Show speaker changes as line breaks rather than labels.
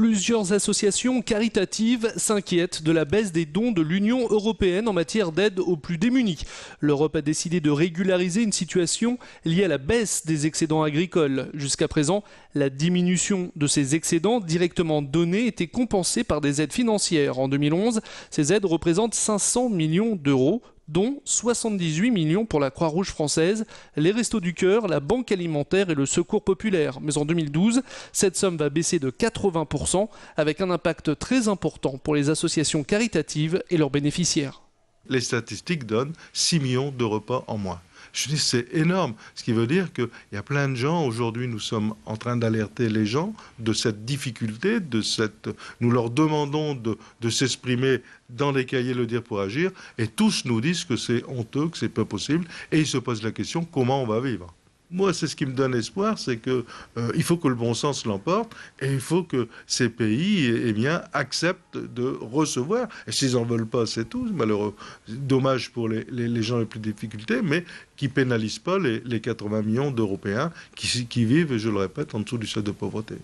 Plusieurs associations caritatives s'inquiètent de la baisse des dons de l'Union européenne en matière d'aide aux plus démunis. L'Europe a décidé de régulariser une situation liée à la baisse des excédents agricoles. Jusqu'à présent, la diminution de ces excédents directement donnés était compensée par des aides financières. En 2011, ces aides représentent 500 millions d'euros, dont 78 millions pour la Croix-Rouge française, les Restos du Cœur, la Banque alimentaire et le Secours populaire. Mais en 2012, cette somme va baisser de 80%, avec un impact très important pour les associations caritatives et leurs bénéficiaires.
Les statistiques donnent 6 millions de repas en moins. Je dis c'est énorme, ce qui veut dire qu'il y a plein de gens, aujourd'hui nous sommes en train d'alerter les gens de cette difficulté, nous leur demandons de s'exprimer dans les cahiers Le Dire pour agir, et tous nous disent que c'est honteux, que c'est pas possible, et ils se posent la question comment on va vivre. Moi, c'est ce qui me donne espoir, c'est qu'il faut que le bon sens l'emporte et il faut que ces pays acceptent de recevoir. Et s'ils n'en veulent pas, c'est tout. Malheureux. Dommage pour les gens les plus difficultés, mais qui ne pénalisent pas les 80 millions d'Européens qui vivent, et je le répète, en dessous du seuil de pauvreté.